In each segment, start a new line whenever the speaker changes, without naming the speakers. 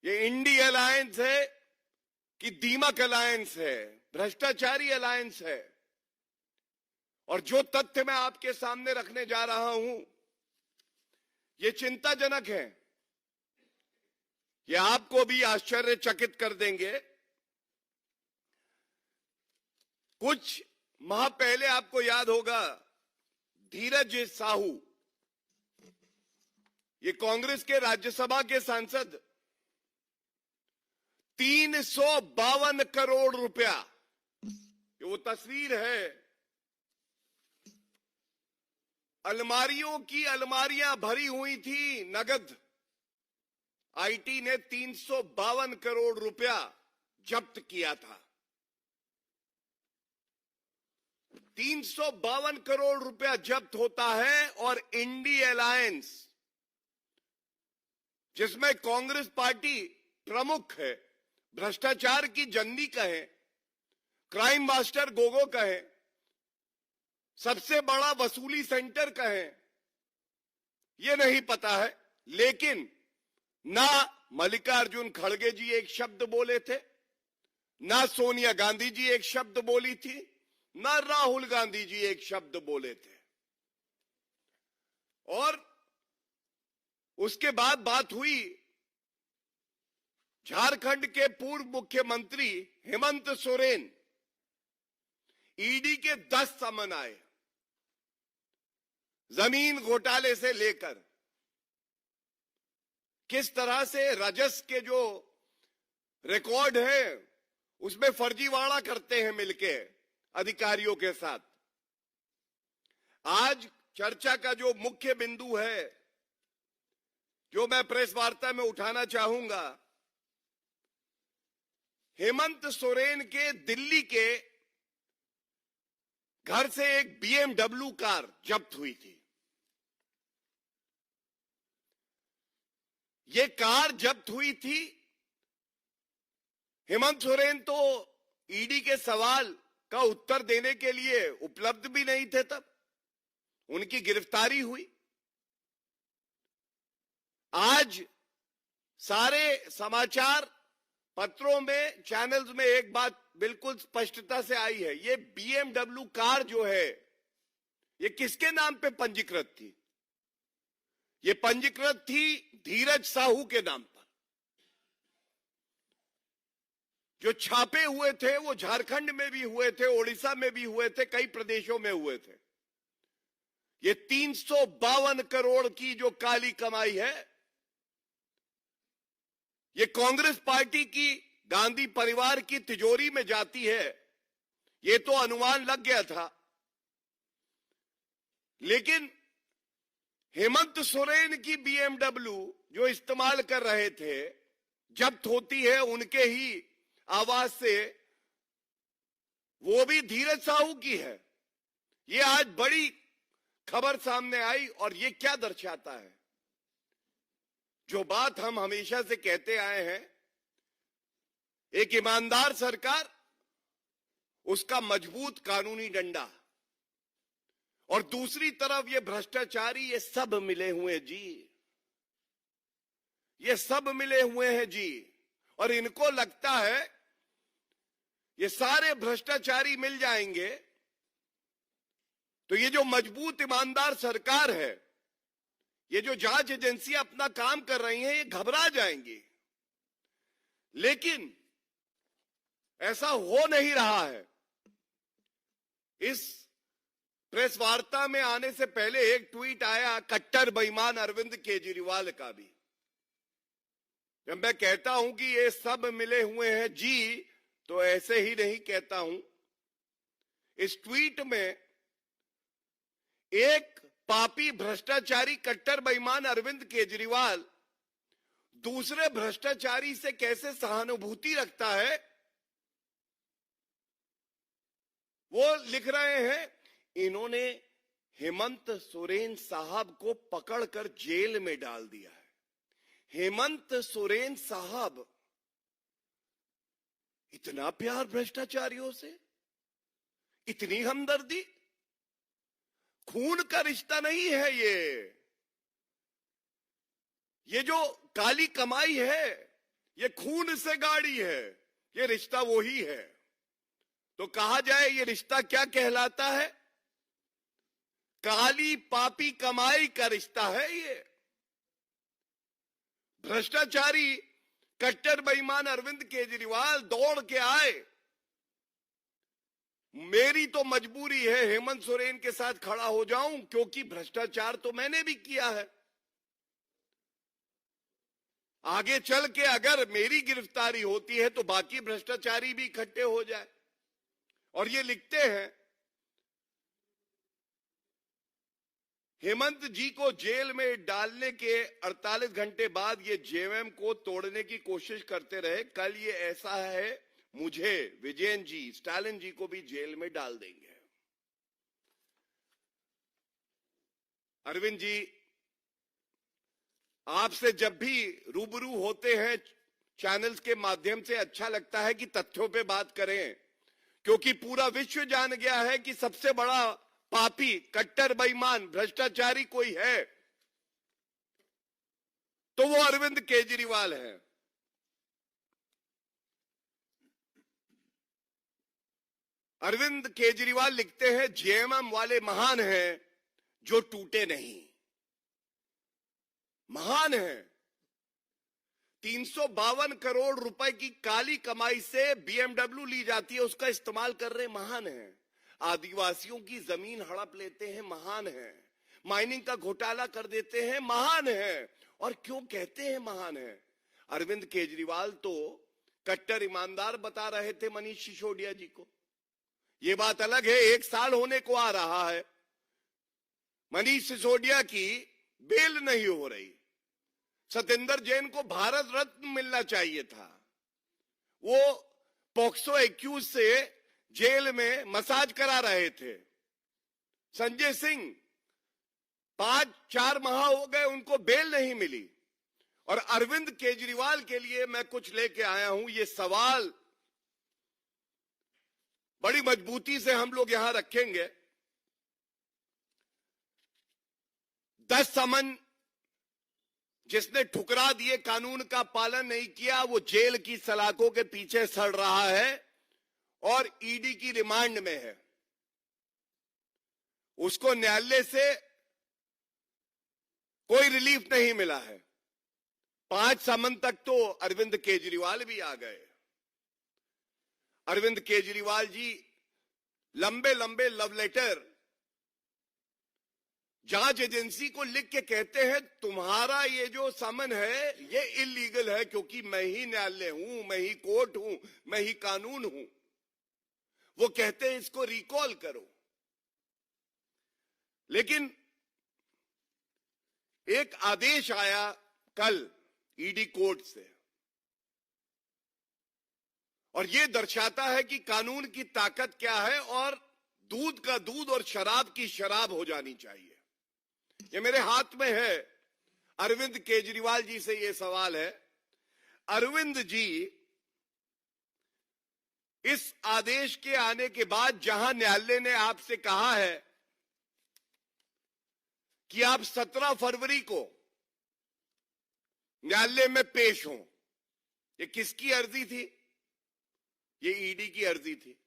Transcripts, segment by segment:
ये INDI alliance है कि दीमक अलायंस है, भ्रष्टाचारी अलायंस है। और जो तथ्य मैं आपके सामने रखने जा रहा हूं, ये चिंताजनक है। ये आपको भी आश्चर्यचकित कर देंगे। कुछ माह पहले आपको याद होगा, धीरज साहू, ये कांग्रेस के राज्यसभा के सांसद, 352 करोड़ रुपया, ये वो तस्वीर है, अलमारियों की अलमारियां भरी हुई थी नगद। आईटी ने 352 करोड़ रुपया जब्त किया था। 352 करोड़ रुपया जब्त होता है, और इंडी अलायंस, जिसमें कांग्रेस पार्टी प्रमुख है, भ्रष्टाचार की जंगी कहे, क्राइम मास्टर गोगो कहे, सबसे बड़ा वसूली सेंटर कहे, ये नहीं पता है। लेकिन ना मल्लिकार्जुन खड़गे जी एक शब्द बोले थे, ना सोनिया गांधी जी एक शब्द बोली थी, ना राहुल गांधी जी एक शब्द बोले थे। और उसके बाद बात हुई झारखंड के पूर्व मुख्यमंत्री हेमंत सोरेन, ईडी के 10 समन आए, जमीन घोटाले से लेकर किस तरह से राजस्व के जो रिकॉर्ड है उसमें फर्जीवाड़ा करते हैं मिलके अधिकारियों के साथ। आज चर्चा का जो मुख्य बिंदु है, जो मैं प्रेस वार्ता में उठाना चाहूंगा, हेमंत सोरेन के दिल्ली के घर से एक BMW कार जब्त हुई थी। ये कार जब्त हुई थी। हेमंत सोरेन तो ईडी के सवाल का उत्तर देने के लिए उपलब्ध भी नहीं थे तब उनकी गिरफ्तारी हुई। आज सारे समाचार पत्रों में, चैनल्स में एक बात बिल्कुल स्पष्टता से आई है, ये BMW कार जो है, ये किसके नाम पे पंजीकृत थी? ये पंजीकृत थी धीरज साहू के नाम पर। जो छापे हुए थे वो झारखंड में भी हुए थे, ओडिशा में भी हुए थे, कई प्रदेशों में हुए थे। ये 352 करोड़ की जो काली कमाई है, ये कांग्रेस पार्टी की, गांधी परिवार की तिजोरी में जाती है, ये तो अनुमान लग गया था। लेकिन हेमंत सोरेन की BMW जो इस्तेमाल कर रहे थे, जब्त होती है उनके ही आवाज से, वो भी धीरज साहू की है। ये आज बड़ी खबर सामने आई। और ये क्या दर्शाता है? जो बात हम हमेशा से कहते आए हैं, एक ईमानदार सरकार, उसका मजबूत कानूनी डंडा, और दूसरी तरफ ये भ्रष्टाचारी, ये सब मिले हुए जी, ये सब मिले हुए हैं जी। और इनको लगता है ये सारे भ्रष्टाचारी मिल जाएंगे तो ये जो मजबूत ईमानदार सरकार है, ये जो जांच एजेंसियां अपना काम कर रही हैं, ये घबरा जाएंगी। लेकिन ऐसा हो नहीं रहा है। इस प्रेस वार्ता में आने से पहले एक ट्वीट आया कट्टर बेईमान अरविंद केजरीवाल का भी। जब मैं कहता हूं कि ये सब मिले हुए हैं जी, तो ऐसे ही नहीं कहता हूं। इस ट्वीट में एक पापी भ्रष्टाचारी कट्टर बेईमान अरविंद केजरीवाल दूसरे भ्रष्टाचारी से कैसे सहानुभूति रखता है, वो लिख रहे हैं, इन्होंने हेमंत सोरेन साहब को पकड़कर जेल में डाल दिया है। हेमंत सोरेन साहब, इतना प्यार भ्रष्टाचारियों से, इतनी हमदर्दी, खून का रिश्ता नहीं है ये जो काली कमाई है, ये खून से गाड़ी है, ये रिश्ता वही है। तो कहा जाए ये रिश्ता क्या कहलाता है? काली पापी कमाई का रिश्ता है ये। भ्रष्टाचारी कट्टर बेईमान अरविंद केजरीवाल दौड़ के आए। मेरी तो मजबूरी है हेमंत सोरेन के साथ खड़ा हो जाऊं, क्योंकि भ्रष्टाचार तो मैंने भी किया है। आगे चल के अगर मेरी गिरफ्तारी होती है तो बाकी भ्रष्टाचारी भी इकट्ठे हो जाए। और ये लिखते हैं, हेमंत जी को जेल में डालने के 48 घंटे बाद ये जेएमएम को तोड़ने की कोशिश करते रहे। कल ये ऐसा है, मुझे, विजयन जी, स्टालिन जी को भी जेल में डाल देंगे। अरविंद जी, आपसे जब भी रूबरू होते हैं चैनल्स के माध्यम से, अच्छा लगता है कि तथ्यों पे बात करें, क्योंकि पूरा विश्व जान गया है कि सबसे बड़ा पापी, कट्टर बेईमान, भ्रष्टाचारी कोई है तो वो अरविंद केजरीवाल है। अरविंद केजरीवाल लिखते हैं, जेएमएम वाले महान हैं जो टूटे नहीं। महान है। 352 करोड़ रुपए की काली कमाई से बीएमडब्ल्यू ली जाती है, उसका इस्तेमाल कर रहे, महान है। आदिवासियों की जमीन हड़प लेते हैं, महान है। माइनिंग का घोटाला कर देते हैं, महान है। और क्यों कहते हैं महान है? अरविंद केजरीवाल तो कट्टर ईमानदार बता रहे थे मनीष सिसोदिया जी को। ये बात अलग है, 1 साल होने को आ रहा है, मनीष सिसोदिया की बेल नहीं हो रही। सत्येंद्र जैन को भारत रत्न मिलना चाहिए था। वो पॉक्सो एक्यूज से जेल में मसाज करा रहे थे। संजय सिंह 5-4 माह हो गए, उनको बेल नहीं मिली। और अरविंद केजरीवाल के लिए मैं कुछ लेके आया हूं। ये सवाल बड़ी मजबूती से हम लोग यहां रखेंगे। 10 समन जिसने ठुकरा दिए, कानून का पालन नहीं किया, वो जेल की सलाखों के पीछे सड़ रहा है और ईडी की रिमांड में है। उसको न्यायालय से कोई रिलीफ नहीं मिला है। 5 समन तक तो अरविंद केजरीवाल भी आ गए। अरविंद केजरीवाल जी लंबे लंबे लव लेटर जांच एजेंसी को लिख के कहते हैं, तुम्हारा ये जो समन है ये इलीगल है, क्योंकि मैं ही न्यायालय हूं, मैं ही कोर्ट हूं, मैं ही कानून हूं। वो कहते हैं इसको रिकॉल करो। लेकिन एक आदेश आया कल ईडी कोर्ट से, और यह दर्शाता है कि कानून की ताकत क्या है, और दूध का दूध और शराब की शराब हो जानी चाहिए। ये मेरे हाथ में है। अरविंद केजरीवाल जी से यह सवाल है, अरविंद जी, इस आदेश के आने के बाद जहां न्यायालय ने आपसे कहा है कि आप 17 फरवरी को न्यायालय में पेश हों, ये किसकी अर्जी थी? ये ईडी की अर्जी थी।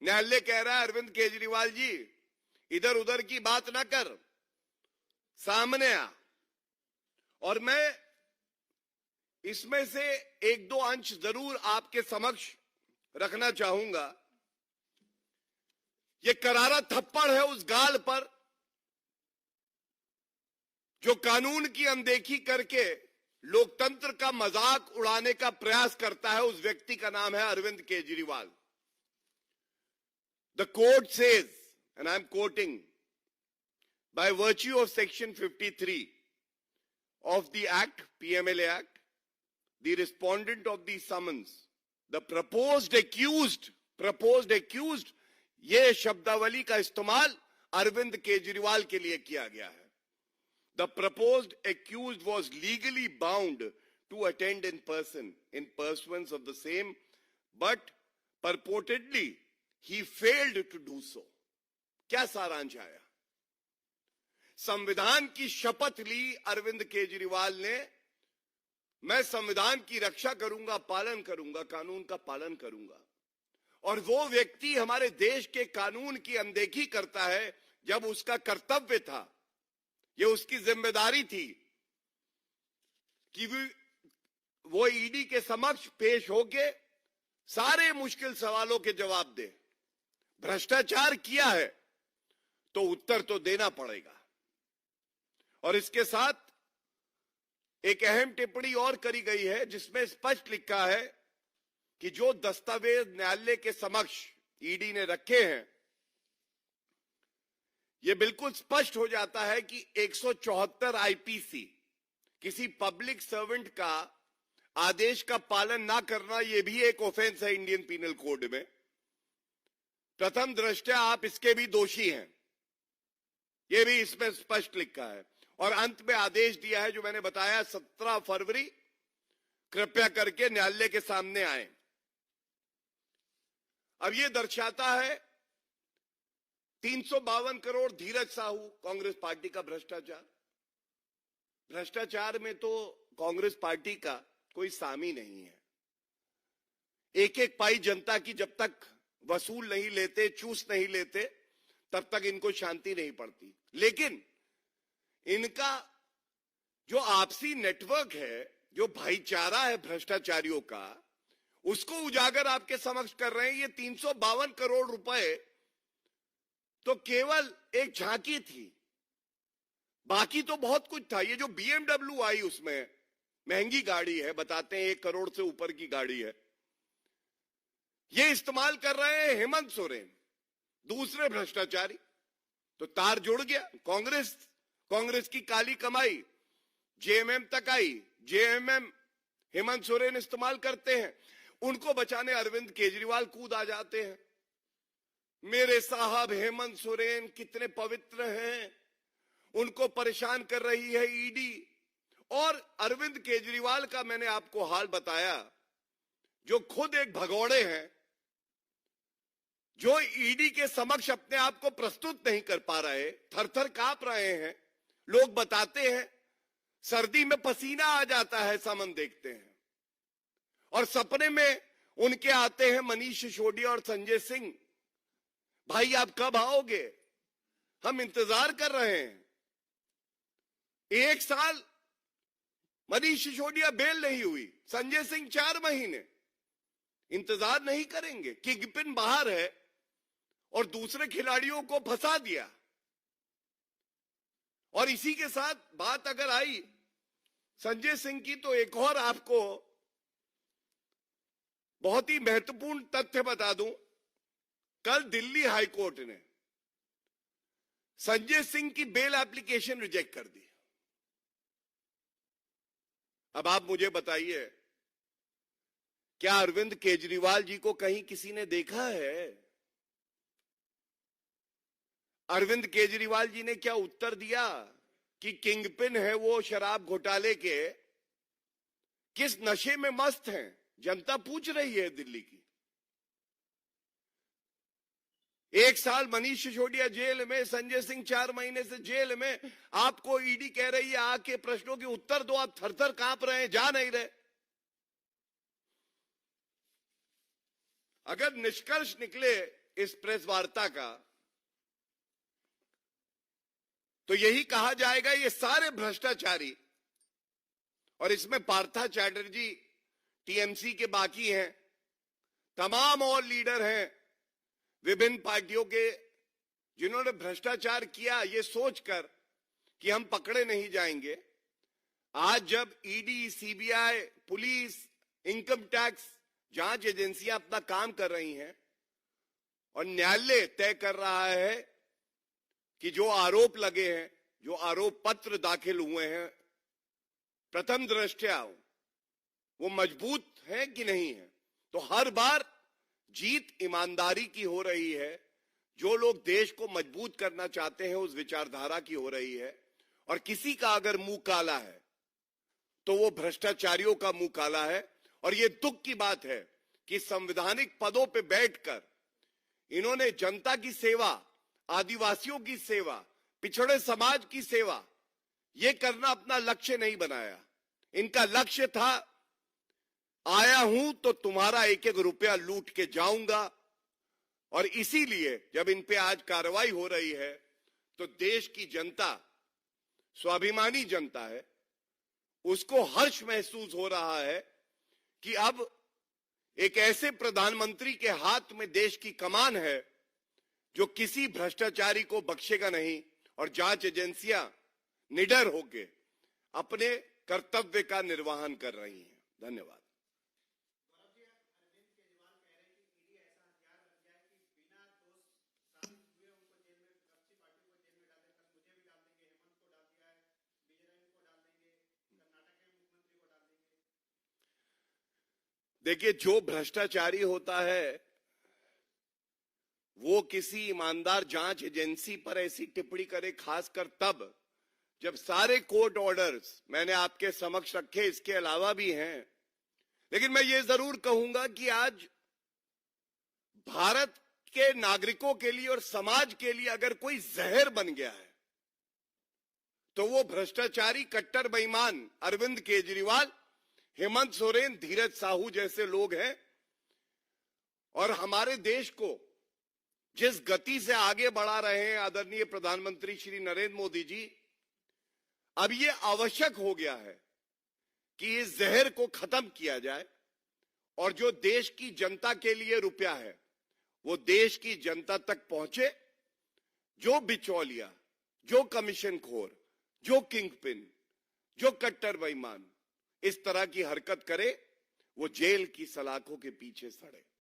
न्यायालय कह रहा है, अरविंद केजरीवाल जी, इधर उधर की बात ना कर, सामने आ। और मैं इसमें से 1-2 अंश जरूर आपके समक्ष रखना चाहूंगा। ये करारा थप्पड़ है उस गाल पर जो कानून की अनदेखी करके लोकतंत्र का मजाक उड़ाने का प्रयास करता है। उस व्यक्ति का नाम है Arvind Kejriwal. The court says, and I am quoting, by virtue of section 53 of the act, PMLA act, the respondent of the summons, the proposed accused, ये शब्दावली का इस्तेमाल अरविंद केजरीवाल के लिए किया गया है। The proposed accused was legally bound to attend in person in pursuance of the same, but purportedly he failed to do so. क्या सारांश आया? संविधान की शपथ ली अरविंद केजरीवाल ने, मैं संविधान की रक्षा करूंगा, पालन करूंगा, कानून का पालन करूंगा। और वो व्यक्ति हमारे देश के कानून की अनदेखी करता है जब उसका कर्तव्य था, ये उसकी जिम्मेदारी थी कि वो ईडी के समक्ष पेश होके सारे मुश्किल सवालों के जवाब दे। भ्रष्टाचार किया है तो उत्तर तो देना पड़ेगा। और इसके साथ एक अहम टिप्पणी और करी गई है जिसमें स्पष्ट लिखा है कि जो दस्तावेज न्यायालय के समक्ष ईडी ने रखे हैं, यह बिल्कुल स्पष्ट हो जाता है कि 174 आईपीसी, किसी पब्लिक सर्वेंट का आदेश का पालन ना करना, यह भी एक ऑफेंस है इंडियन पीनल कोड में। प्रथम दृष्टया आप इसके भी दोषी हैं, यह भी इसमें स्पष्ट लिखा है। और अंत में आदेश दिया है जो मैंने बताया, 17 फरवरी कृपया करके न्यायालय के सामने आए। अब यह दर्शाता है 352 करोड़ धीरज साहू, कांग्रेस पार्टी का भ्रष्टाचार। भ्रष्टाचार में तो कांग्रेस पार्टी का कोई सामी नहीं है। एक एक पाई जनता की जब तक वसूल नहीं लेते, चूस नहीं लेते, तब तक इनको शांति नहीं पड़ती। लेकिन इनका जो आपसी नेटवर्क है, जो भाईचारा है भ्रष्टाचारियों का, उसको उजागर आपके समक्ष कर रहे हैं। ये 352 करोड़ रुपए तो केवल एक झांकी थी, बाकी तो बहुत कुछ था। ये जो BMW आई, उसमें महंगी गाड़ी है, बताते हैं 1 करोड़ से ऊपर की गाड़ी है, ये इस्तेमाल कर रहे हैं हेमंत सोरेन, दूसरे भ्रष्टाचारी। तो तार जुड़ गया। कांग्रेस की काली कमाई जेएमएम तक आई, जेएमएम हेमंत सोरेन इस्तेमाल करते हैं, उनको बचाने अरविंद केजरीवाल कूद आ जाते हैं। मेरे साहब हेमंत सोरेन कितने पवित्र हैं, उनको परेशान कर रही है ईडी। और अरविंद केजरीवाल का मैंने आपको हाल बताया, जो खुद एक भगौड़े हैं, जो ईडी के समक्ष अपने आप को प्रस्तुत नहीं कर पा रहे, थरथर कांप रहे हैं। लोग बताते हैं सर्दी में पसीना आ जाता है सामन देखते हैं। और सपने में उनके आते हैं मनीष सिसोदिया और संजय सिंह, भाई आप कब आओगे, हम इंतजार कर रहे हैं। 1 साल मनीष सिसोदिया बेल नहीं हुई, संजय सिंह 4 महीने, इंतजार नहीं करेंगे। किंगपिन बाहर है और दूसरे खिलाड़ियों को फंसा दिया। और इसी के साथ बात अगर आई संजय सिंह की, तो एक और आपको बहुत ही महत्वपूर्ण तथ्य बता दूं। कल दिल्ली हाई कोर्ट ने संजय सिंह की बेल एप्लीकेशन रिजेक्ट कर दी। अब आप मुझे बताइए, क्या अरविंद केजरीवाल जी को कहीं किसी ने देखा है? अरविंद केजरीवाल जी ने क्या उत्तर दिया कि किंगपिन है वो शराब घोटाले के, किस नशे में मस्त हैं? जनता पूछ रही है दिल्ली की। 1 साल मनीष सिसोदिया जेल में, संजय सिंह 4 महीने से जेल में, आपको ईडी कह रही है आके प्रश्नों के उत्तर दो, आप थरथर कांप रहे हैं, जा नहीं रहे। अगर निष्कर्ष निकले इस प्रेस वार्ता का, तो यही कहा जाएगा ये सारे भ्रष्टाचारी, और इसमें पार्था चैटर्जी टीएमसी के बाकी हैं, तमाम और लीडर हैं विभिन्न पार्टियों के, जिन्होंने भ्रष्टाचार किया ये सोचकर कि हम पकड़े नहीं जाएंगे। आज जब ED, CBI, police, income tax जांच एजेंसियां अपना काम कर रही हैं और न्यायालय तय कर रहा है कि जो आरोप लगे हैं, जो आरोप पत्र दाखिल हुए हैं, प्रथम दृष्टया वो मजबूत है कि नहीं है, तो हर बार जीत ईमानदारी की हो रही है। जो लोग देश को मजबूत करना चाहते हैं उस विचारधारा की हो रही है। और किसी का अगर मुंह काला है तो वो भ्रष्टाचारियों का मुंह काला है। और ये दुख की बात है कि संवैधानिक पदों पे बैठकर इन्होंने जनता की सेवा, आदिवासियों की सेवा, पिछड़े समाज की सेवा, ये करना अपना लक्ष्य नहीं बनाया। इनका लक्ष्य था, आया हूं तो तुम्हारा एक एक रुपया लूट के जाऊंगा। और इसीलिए जब इन पे आज कार्रवाई हो रही है तो देश की जनता, स्वाभिमानी जनता है, उसको हर्ष महसूस हो रहा है कि अब एक ऐसे प्रधानमंत्री के हाथ में देश की कमान है जो किसी भ्रष्टाचारी को बख्शेगा नहीं और जांच एजेंसियां निडर होकर अपने कर्तव्य का निर्वहन कर रही हैं। धन्यवाद। देखिए, जो भ्रष्टाचारी होता है वो किसी ईमानदार जांच एजेंसी पर ऐसी टिप्पणी करे, खासकर तब जब सारे कोर्ट ऑर्डर्स मैंने आपके समक्ष रखे, इसके अलावा भी हैं। लेकिन मैं ये जरूर कहूंगा कि आज भारत के नागरिकों के लिए और समाज के लिए अगर कोई जहर बन गया है तो वो भ्रष्टाचारी कट्टर बेईमान अरविंद केजरीवाल, हेमंत सोरेन, धीरज साहू जैसे लोग हैं। और हमारे देश को जिस गति से आगे बढ़ा रहे हैं आदरणीय प्रधानमंत्री श्री नरेंद्र मोदी जी, अब ये आवश्यक हो गया है कि इस जहर को खत्म किया जाए और जो देश की जनता के लिए रुपया है वो देश की जनता तक पहुंचे। जो बिचौलिया, जो कमीशनखोर, जो किंगपिन, जो कट्टर बेईमान इस तरह की हरकत करे वो जेल की सलाखों के पीछे सड़े।